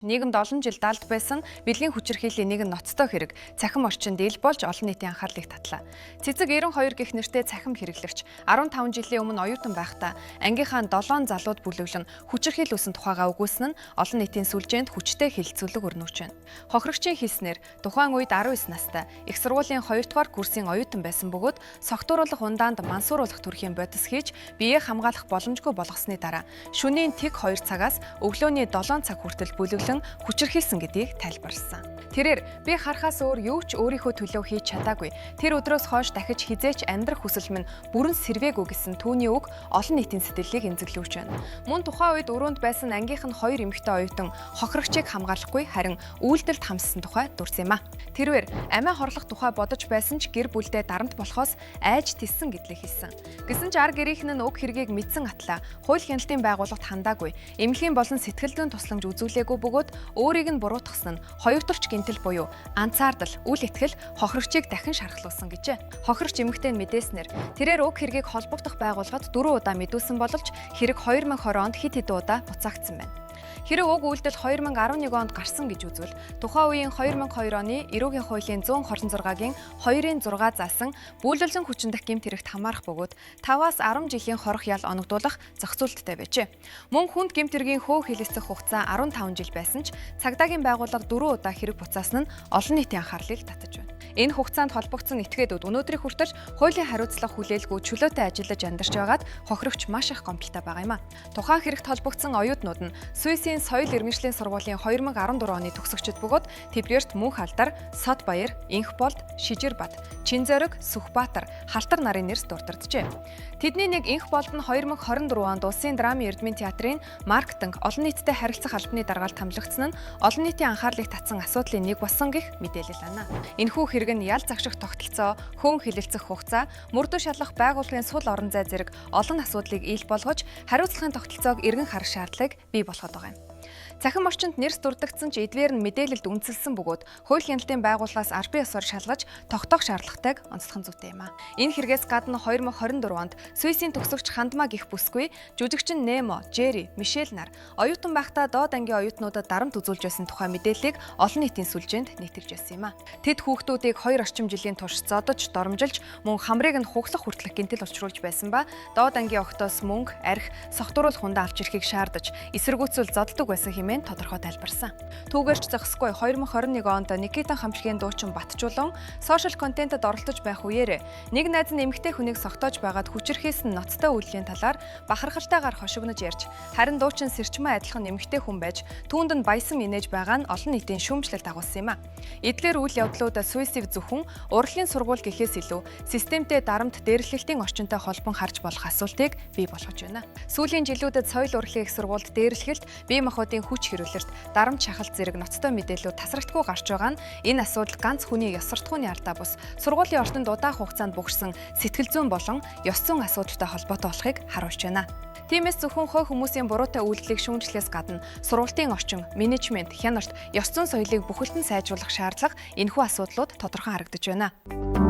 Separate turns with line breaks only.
Нийгэмд олон жил даалд байсан бэлгийн хүчирхийллийн нэгэн ноцтой хэрэг цахим орчинд ил болж олон нийтийн анхаарлыг татлаа. Цэцэг 92 гэх нэртэй цахим хэрэглэгч 15 жилийн өмнө оюутан байхдаа ангийнхаа 7 залууд бүлэглэн хүчирхийлүүлсэн тухайгаа үгүйсэн нь олон нийтийн сүлжээнд хүчтэй хилцүүлэг өрнөж байна. Хохирогчийн хэлснээр тухайн үед 19 настай их сургуулийн 2 дугаар курсын оюутан байсан бөгөөд согтууруулах ундаанд мансууруулах төрхийн бодис хийж биеэ хамгаалах боломжгүй болгосны дараа шөнийн тэг 2 цагаас өглөөний 7 цаг хүртэл бүлэглэн хүчирхийлсэн гэдгийг тайлбарласан. Тэрээр би харахаас өөр юу ч өөрийнхөө төлөө хийж чадаагүй. Тэр өдрөөс хойш дахиж хизээч амьдрах хүсэл минь бүрэн сэрвээгүй гэсэн түүний үг олон нийтийн сэтгэлийг эмзэглүүлж байна. Мөн тухайн үед өрөөнд байсан ангийнх нь 2 эмэгтэй оюутан хохирогчийг хамгаалахгүй харин үйлдэлд хамссан тухай дурсан юм а. Тэрээр амиа хорлох тухай бодож байсан ч гэр бүлдээ дарамт болохоос айж тиссэн гэдлээ хэлсэн. Гэсэн ч ар гэрийнхэн нь уг хэргийг мэдсэн атлаа хууль хяналтын байгууллагт хандаагүй. Эмнэлгийн болон сэтгэлдэн тусламж үзүүлээгүй бөгөөд өөрийг нь буруутгасан нь хоёрторч гэмтэл буюу анцаардал, үл итгэл хохирогчийг дахин шархлуулсан гэжээ. Хохирогч эмэгтэй нь мэдээснээр тэрээр уг хэргийг холбогдох байгууллагад 4 удаа мэдүүлсэн боловч хэрэг 2020 онд хэд хэдэн удаа буцаагдсан байна. Хэрэв уг үйлдэл 2011 онд гарсан гэж үзвэл тухайн үеийн 2002 оны эрүүгийн хуулийн 126-гийн 2-ын 6 заасан бүүлэлсэн хүчин дэх гэмт хэрэгт хамаарах бөгөөд 5-аас 10 жилийн хорох ял оногдуулах зохицуулттай байжээ. Мөн хүнд гэмт хэргийн хөө хэлэлцэх хугацаа 15 жил байсан ч цагдаагийн байгууллага 4 удаа хэрэг буцаасан нь олон нийтийн анхаарлыг татаж байна. Энэ хугацаанд холбогдсон этгээдүүд өнөөдрийн хүртэл хуулийн хариуцлага хүлээлгүй чөлөөтэй ажиллаж амьдарч байгаад хохирогч маш их гомдолтой байгаа юм а. Тухайн хэрэгт холбогдсон оюутнууд нь Суисийн соёл иргэншлийн сургуулийн 2014 оны төгсөгчд бөгөөд Тэврээрт Мөнх алдар, Сод Баяр, Инхболд, Шижирбат, Чинзориг, Сүхбаатар, Халтар нарын нэрс дурдарджээ. Тэдний нэг Инхболд нь 2024 онд Улсын драмын эрдмийн театрын маркетинг, олон нийтэд харилцах албаны даргаалд хамлагдсан нь олон нийтийн анхаарлыг татсан асуудлын нэг болсон гэх мэдээлэл байна. Энэхүү хэрэг нь ял загших тогтолцоо, хөөн хэлэлцэх хугацаа, мөрдөө шалгах байгууллагын сул орон зай зэрэг олон асуудлыг ил болгож хариуцлагын тогтолцоог эргэн харах шаардлагыг бий болгоод байгаа юм. Цахим орчинд нэрс дурддагдсан ч эдгээр нь мэдээлэлд үндэслсэн бөгөөд хууль хяналтын байгууллагаас аль бие ёсоор шалгаж тогтоох шаардлагатайг онцлох зүйтэй юм а. Энэ хэрэгээс гадна 2024 онд Суисийн төгсөгч Хандмаа гих бүсгүй, жүжигчин Немо, Жери, Мишель нар оюутан байхдаа доод ангийн оюутнуудад дарамт үзүүлж байсан тухай мэдээллийг олон нийтийн сүлжээнд нэвтэрж байсан юм а. Тэд хүүхдүүдийг 2 орчим жилийн турш зодож, доромжилж, мөн хамрыг нь хуглах хүртэлх гэмтэл учруулж байсан ба доод ангийн огтоос мөнгө, архи, согтууруулах хундаа авч ирэхийг шаардаж, эсэргүүцэл зоддог байсан хэмээн тодорхой тайлбарсан. Түүгээрч зохисгүй 2021 онд Никитан хамтлагийн дуучин Батчулан сошиал контентэд оролцож байх үеэр нэг найз нь эмэгтэй хүнийг согтоож байгаад хүчирхийлсэн ноцтой үйлдлийн талаар бахархалтайгаар хошигнож ярьж, харин дуучин Сэрчмээ адилхан эмэгтэй хүн байж түүнд нь баясан инээж байгаа нь олон нийтийн шүүмжлэлт агуулсан юм а. Эдгээр үйл явдлууд Суисийг зөвхөн урлагийн сургууль гэхээс илүү системтэй дарамт дээрлэлтийн орчинтой холбон харж болох асуултыг бий болгож байна. Сүүлийн жилүүдэд соёл урлагийн их сургуульд дээрлэхэлт, бие махбодын хүч хэрүүлэлт, дарамт шахалт зэрэг ноцтой мэдээлүүд тасралтгүй гарч байгаа нь энэ асуудал ганц хүний ёс суртахууны алдаа бус сургуулийн орчинд удаан хугацаанд бүгдсэн сэтгэл зүйн болон ёс зүйн асуудалтай холбоотой болохыг харуулж байна. Тиймээс зөвхөн хой хүмүүсийн буруутай үйлдэлийг шүүмжлэхээс гадна сургуулийн орчин, менежмент, хянарт, ёс зүйн соёлыг бүхэлдэн сайжруулах шаардлага энэхүү асуудлууд тодорхой харагдаж байна.